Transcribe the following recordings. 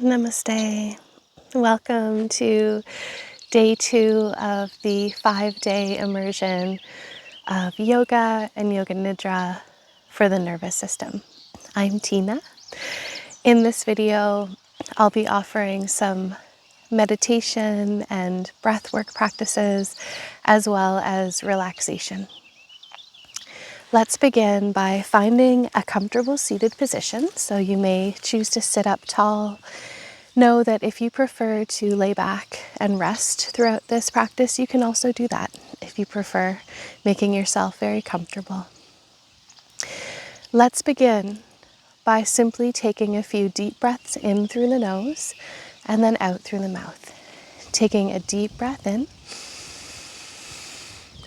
Namaste. Welcome to day 2 of the 5-day immersion of yoga and yoga nidra for the nervous system. I'm Tiina. In this video, I'll be offering some meditation and breathwork practices as well as relaxation. Let's begin by finding a comfortable seated position. So you may choose to sit up tall. Know that if you prefer to lay back and rest throughout this practice, you can also do that if you prefer, making yourself very comfortable. Let's begin by simply taking a few deep breaths in through the nose and then out through the mouth. Taking a deep breath in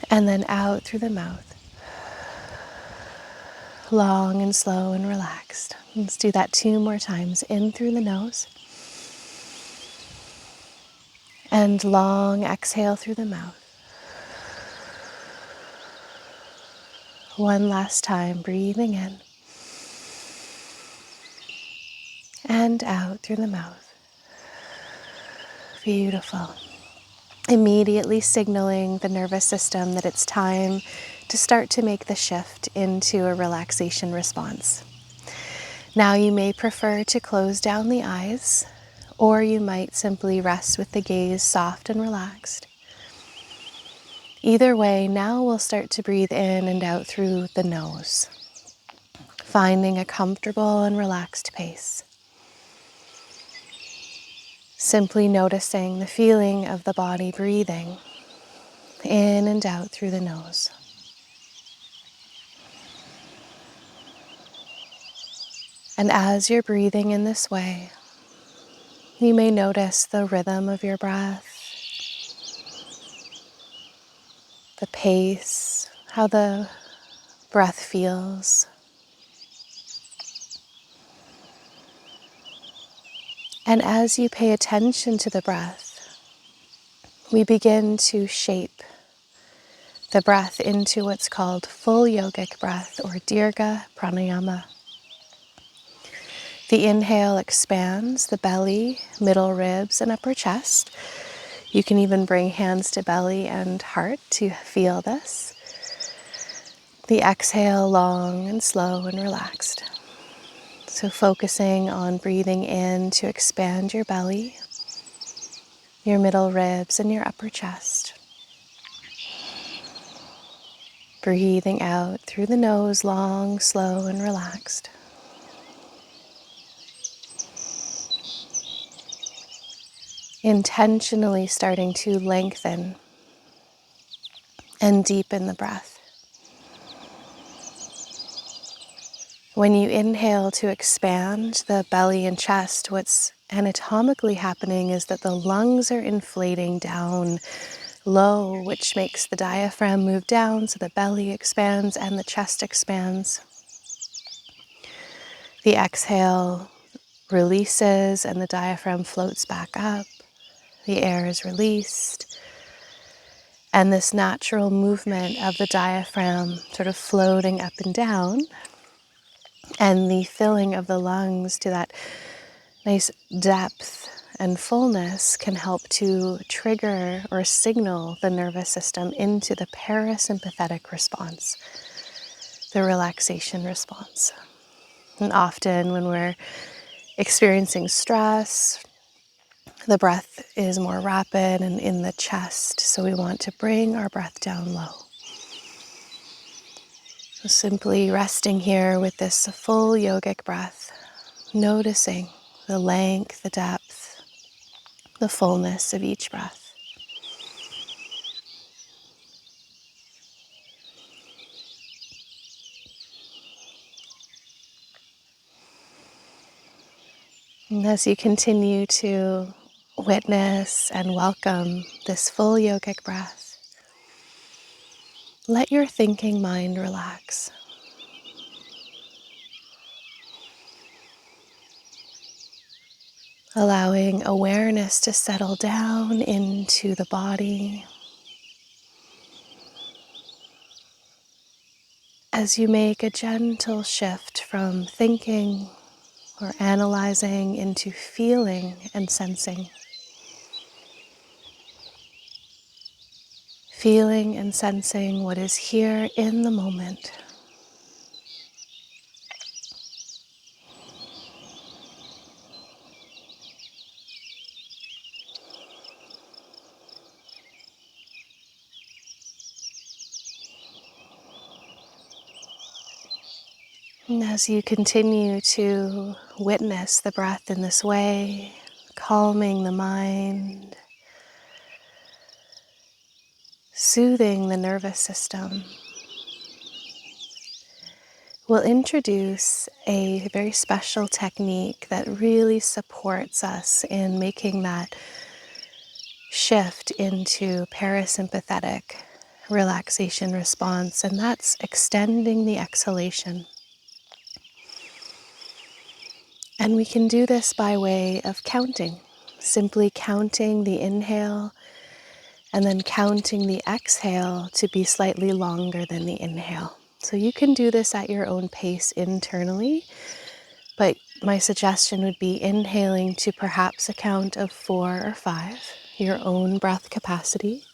and then out through the mouth. Long and slow and relaxed. Let's do that 2 more times. In through the nose. And long exhale through the mouth. One last time, breathing in. And out through the mouth. Beautiful. Immediately signaling the nervous system that it's time to start to make the shift into a relaxation response. Now you may prefer to close down the eyes, or you might simply rest with the gaze soft and relaxed. Either way, now we'll start to breathe in and out through the nose, finding a comfortable and relaxed pace. Simply noticing the feeling of the body breathing in and out through the nose. And as you're breathing in this way, you may notice the rhythm of your breath, the pace, how the breath feels. And as you pay attention to the breath, we begin to shape the breath into what's called full yogic breath, or dirga pranayama. The inhale expands the belly, middle ribs, and upper chest. You can even bring hands to belly and heart to feel this. The exhale, long and slow and relaxed. So focusing on breathing in to expand your belly, your middle ribs, and your upper chest. Breathing out through the nose, long, slow, and relaxed. Intentionally starting to lengthen and deepen the breath. When you inhale to expand the belly and chest, what's anatomically happening is that the lungs are inflating down low, which makes the diaphragm move down, so the belly expands and the chest expands. The exhale releases and the diaphragm floats back up. The air is released. And this natural movement of the diaphragm sort of floating up and down, and the filling of the lungs to that nice depth and fullness can help to trigger or signal the nervous system into the parasympathetic response, the relaxation response. And often when we're experiencing stress, the breath is more rapid and in the chest, so we want to bring our breath down low. So simply resting here with this full yogic breath, noticing the length, the depth, the fullness of each breath. And as you continue to witness and welcome this full yogic breath, let your thinking mind relax. Allowing awareness to settle down into the body as you make a gentle shift from thinking or analyzing into feeling and sensing. Feeling and sensing what is here in the moment. And as you continue to witness the breath in this way, calming the mind, soothing the nervous system, we'll introduce a very special technique that really supports us in making that shift into parasympathetic relaxation response, and that's extending the exhalation. And we can do this by way of counting, simply counting the inhale and then counting the exhale to be slightly longer than the inhale. So you can do this at your own pace internally, but my suggestion would be inhaling to perhaps a count of 4 or 5, your own breath capacity.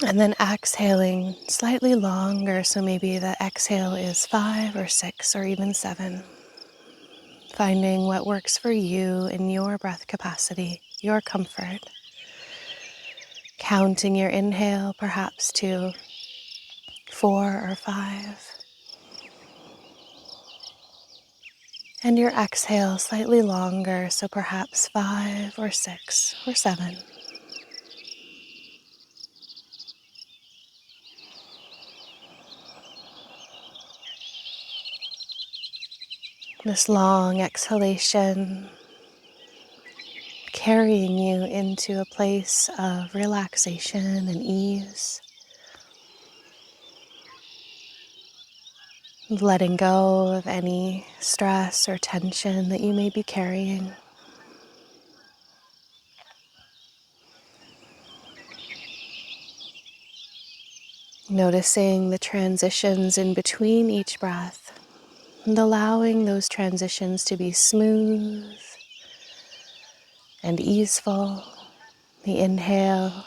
And then exhaling slightly longer, so maybe the exhale is 5 or 6 or even 7. Finding what works for you in your breath capacity, your comfort. Counting your inhale perhaps to 4 or 5. And your exhale slightly longer, so perhaps 5 or 6 or 7. This long exhalation carrying you into a place of relaxation and ease. Letting go of any stress or tension that you may be carrying. Noticing the transitions in between each breath and allowing those transitions to be smooth and easeful. The inhale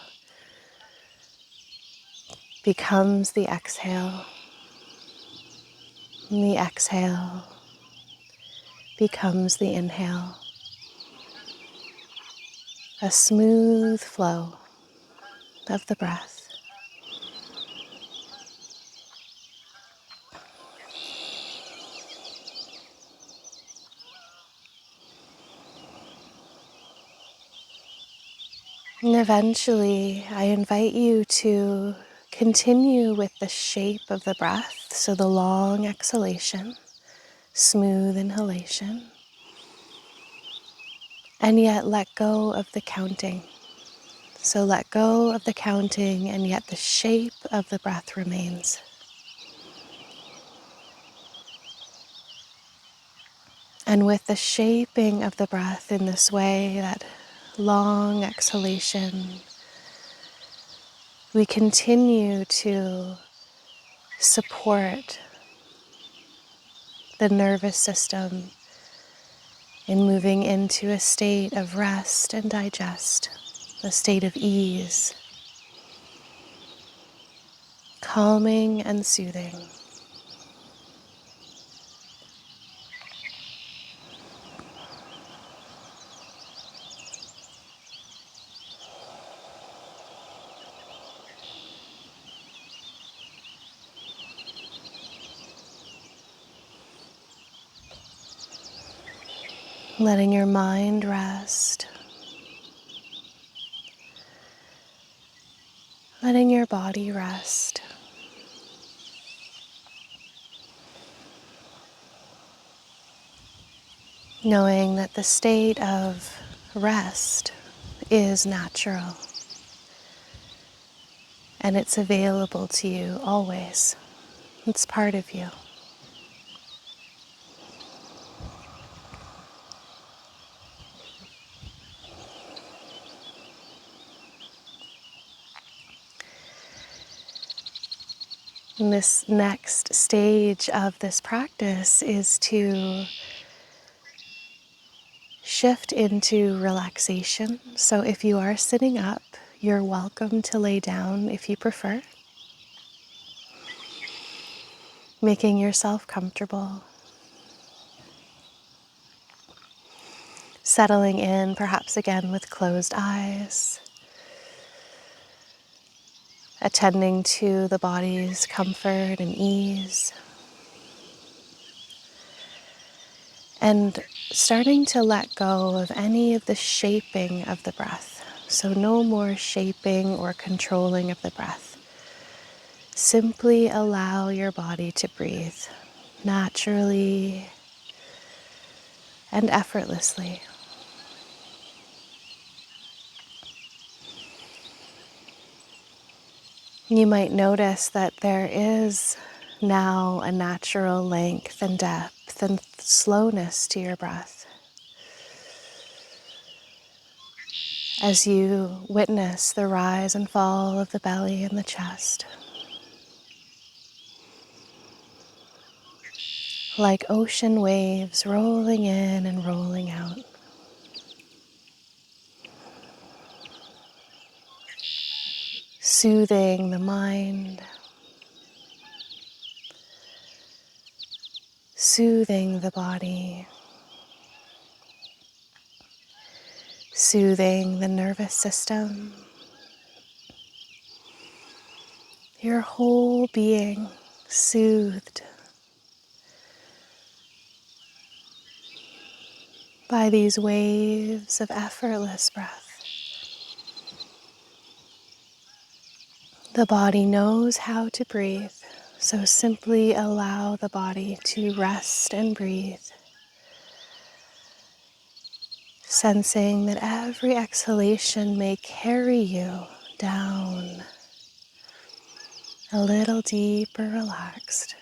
becomes the exhale, and the exhale becomes the inhale. A smooth flow of the breath. And eventually, I invite you to continue with the shape of the breath, so the long exhalation, smooth inhalation, and yet let go of the counting. So let go of the counting, and yet the shape of the breath remains. And with the shaping of the breath in this way, that long exhalation, we continue to support the nervous system in moving into a state of rest and digest, a state of ease, calming and soothing. Letting your mind rest, letting your body rest. Knowing that the state of rest is natural and it's available to you always. It's part of you. And this next stage of this practice is to shift into relaxation. So if you are sitting up, you're welcome to lay down if you prefer, making yourself comfortable, settling in perhaps again with closed eyes, attending to the body's comfort and ease, and starting to let go of any of the shaping of the breath. So no more shaping or controlling of the breath. Simply allow your body to breathe naturally and effortlessly. You might notice that there is now a natural length and depth and slowness to your breath as you witness the rise and fall of the belly and the chest. Like ocean waves rolling in and rolling out. Soothing the mind, soothing the body, soothing the nervous system, your whole being soothed by these waves of effortless breath. The body knows how to breathe, so simply allow the body to rest and breathe, sensing that every exhalation may carry you down a little deeper relaxed.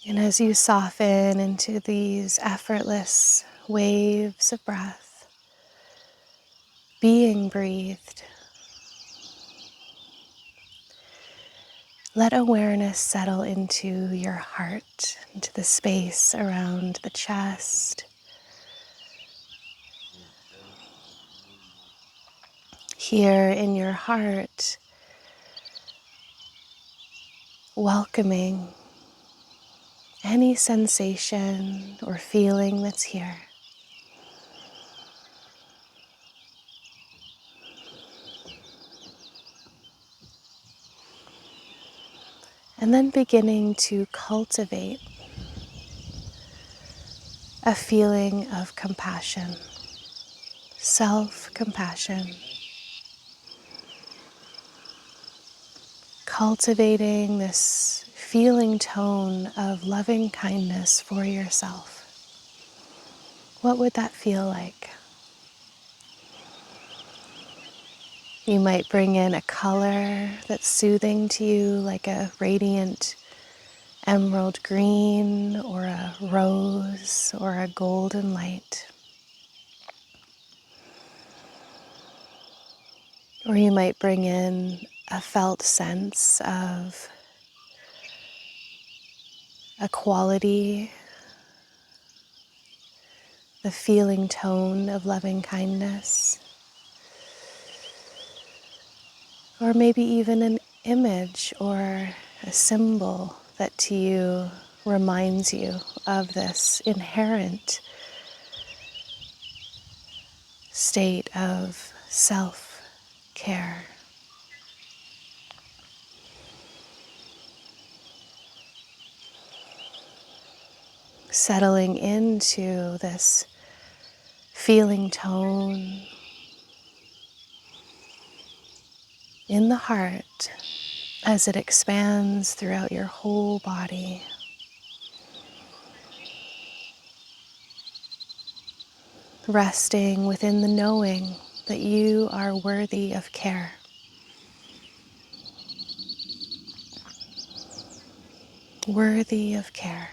And as you soften into these effortless waves of breath, being breathed, let awareness settle into your heart, into the space around the chest. Here in your heart, welcoming any sensation or feeling that's here. And then beginning to cultivate a feeling of compassion, self-compassion, cultivating this feeling tone of loving kindness for yourself. What would that feel like? You might bring in a color that's soothing to you, like a radiant emerald green or a rose or a golden light. Or you might bring in a felt sense of a quality, the feeling tone of loving kindness. Or maybe even an image or a symbol that to you reminds you of this inherent state of self-care. Settling into this feeling tone in the heart as it expands throughout your whole body. Resting within the knowing that you are worthy of care. Worthy of care.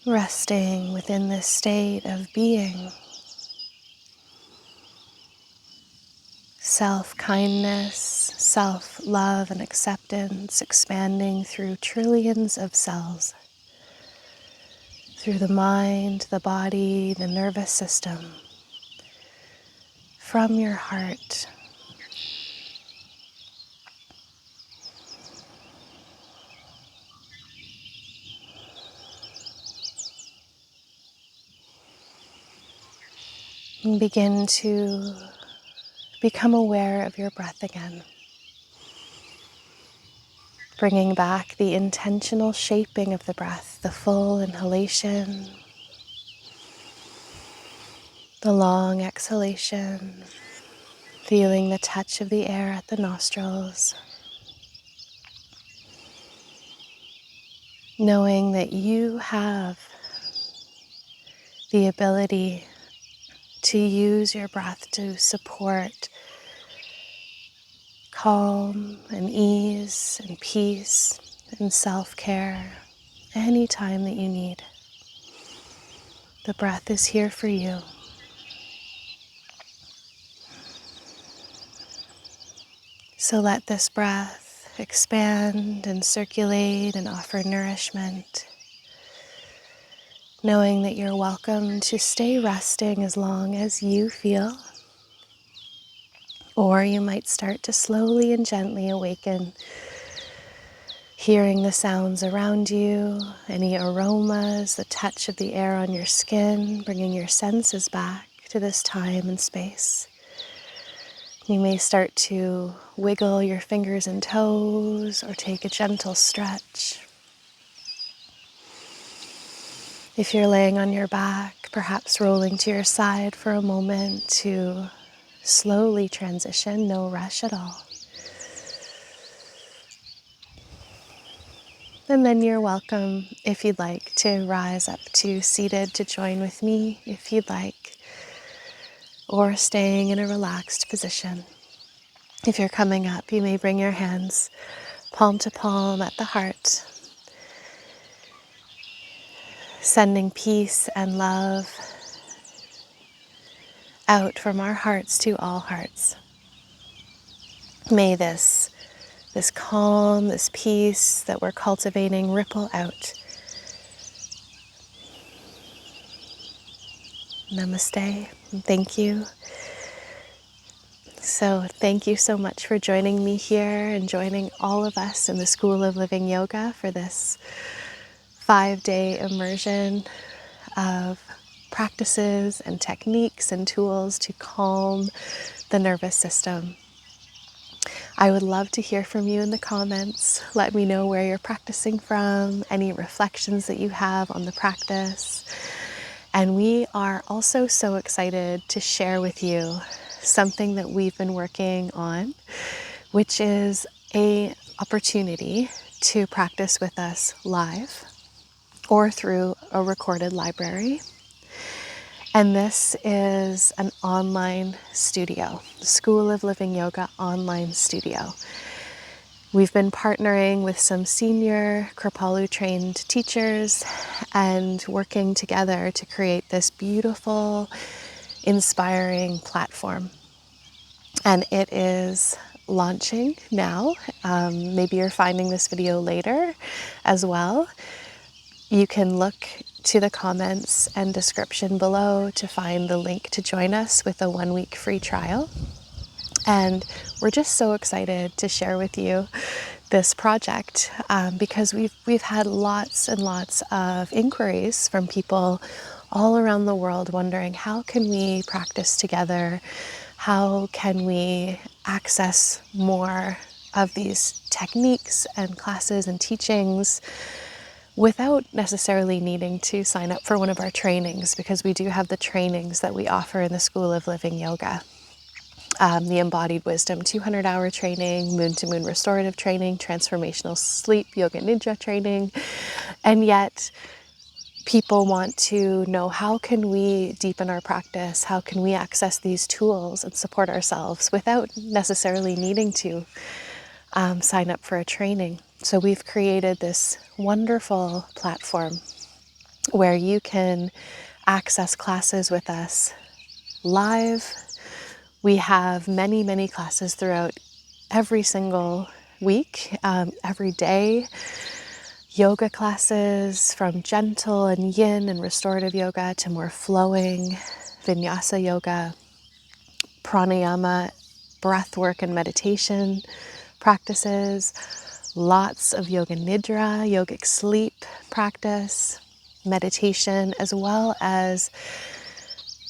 resting within this state of being. Self-kindness, self-love and acceptance expanding through trillions of cells, through the mind, the body, the nervous system, from your heart. And begin to become aware of your breath again. Bringing back the intentional shaping of the breath, the full inhalation, the long exhalation, feeling the touch of the air at the nostrils, knowing that you have the ability to use your breath to support calm and ease and peace and self-care anytime that you need. The breath is here for you. So let this breath expand and circulate and offer nourishment, knowing that you're welcome to stay resting as long as you feel, or you might start to slowly and gently awaken, hearing the sounds around you, any aromas, the touch of the air on your skin, bringing your senses back to this time and space. You may start to wiggle your fingers and toes or take a gentle stretch. If you're laying on your back, perhaps rolling to your side for a moment to slowly transition, no rush at all. And then you're welcome, if you'd like, to rise up to seated to join with me, if you'd like, or staying in a relaxed position. If you're coming up, you may bring your hands palm to palm at the heart, sending peace and love out from our hearts to all hearts. May this calm, this peace that we're cultivating ripple out. Namaste, and thank you. So thank you so much for joining me here and joining all of us in the School of Living Yoga for this 5-day immersion of practices and techniques and tools to calm the nervous system. I would love to hear from you in the comments. Let me know where you're practicing from, any reflections that you have on the practice. And we are also so excited to share with you something that we've been working on, which is an opportunity to practice with us live or through a recorded library. And this is an online studio, the School of Living Yoga online studio. We've been partnering with some senior Kripalu trained teachers and working together to create this beautiful, inspiring platform. And it is launching now. Maybe you're finding this video later as well. You can look to the comments and description below to find the link to join us with a 1-week free trial. And we're just so excited to share with you this project because we've had lots and lots of inquiries from people all around the world wondering, how can we practice together? How can we access more of these techniques and classes and teachings without necessarily needing to sign up for one of our trainings, because we do have the trainings that we offer in the School of Living Yoga. The Embodied Wisdom 200-hour training, Moon to Moon restorative training, transformational sleep, yoga nidra training. And yet people want to know, how can we deepen our practice? How can we access these tools and support ourselves without necessarily needing to sign up for a training? So we've created this wonderful platform where you can access classes with us live. We have many, many classes throughout every single week, every day. Yoga classes from gentle and yin and restorative yoga to more flowing vinyasa yoga, pranayama, breathwork and meditation practices, lots of yoga nidra, yogic sleep practice, meditation, as well as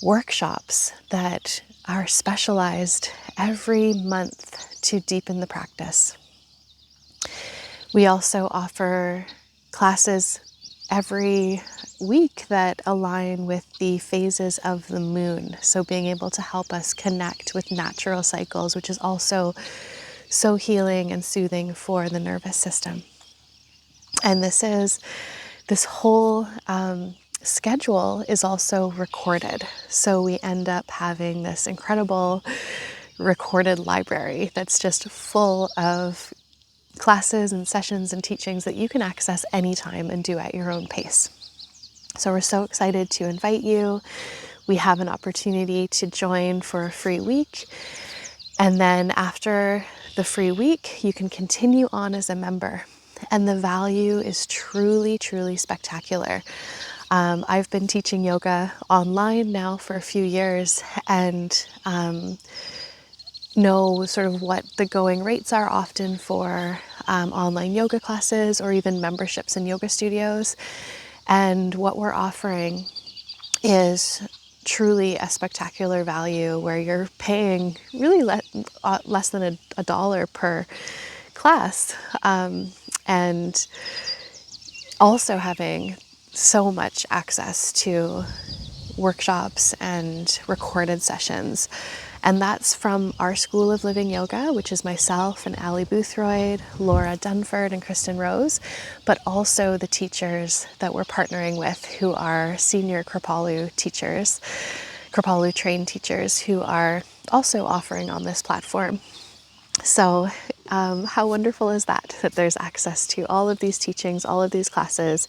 workshops that are specialized every month to deepen the practice. We also offer classes every week that align with the phases of the moon. So being able to help us connect with natural cycles, which is also so healing and soothing for the nervous system. And this whole schedule is also recorded. So we end up having this incredible recorded library that's just full of classes and sessions and teachings that you can access anytime and do at your own pace. So we're so excited to invite you. We have an opportunity to join for a free week. And then after the free week, you can continue on as a member. And the value is truly, truly spectacular. I've been teaching yoga online now for a few years and know sort of what the going rates are often for online yoga classes or even memberships in yoga studios. And what we're offering is truly a spectacular value where you're paying really less than a dollar per class, and also having so much access to workshops and recorded sessions. And that's from our School of Living Yoga, which is myself and Ali Boothroyd, Laura Dunford, and Kristen Rose, but also the teachers that we're partnering with who are senior Kripalu teachers, Kripalu trained teachers who are also offering on this platform. So how wonderful is that there's access to all of these teachings, all of these classes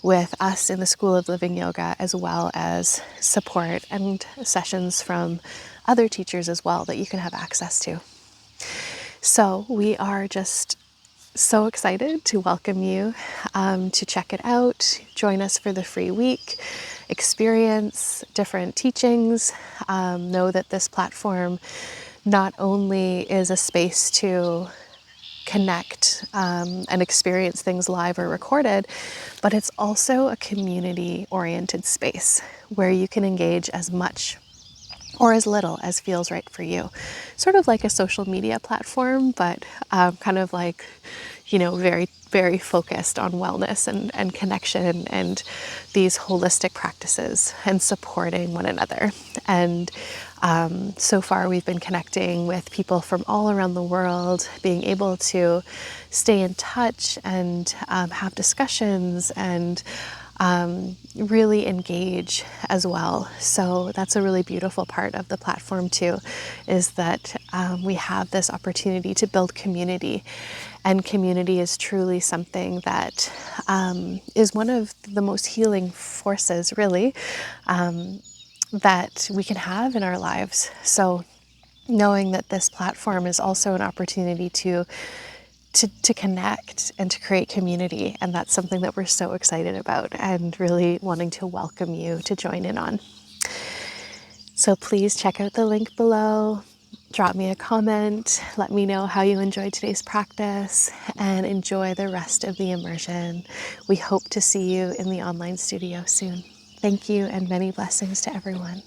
with us in the School of Living Yoga, as well as support and sessions from other teachers as well that you can have access to. So we are just so excited to welcome you to check it out, join us for the free week, experience different teachings, know that this platform not only is a space to connect and experience things live or recorded, but it's also a community-oriented space where you can engage as much or as little as feels right for you. Sort of like a social media platform, but kind of like, very, very focused on wellness and connection and these holistic practices and supporting one another. And so far we've been connecting with people from all around the world, being able to stay in touch and have discussions and really engage as well. So that's a really beautiful part of the platform too, is that we have this opportunity to build community. And community is truly something that is one of the most healing forces, really, that we can have in our lives. So knowing that this platform is also an opportunity to connect and to create community. And that's something that we're so excited about and really wanting to welcome you to join in on. So please check out the link below, drop me a comment, let me know how you enjoyed today's practice, and enjoy the rest of the immersion. We hope to see you in the online studio soon. Thank you and many blessings to everyone.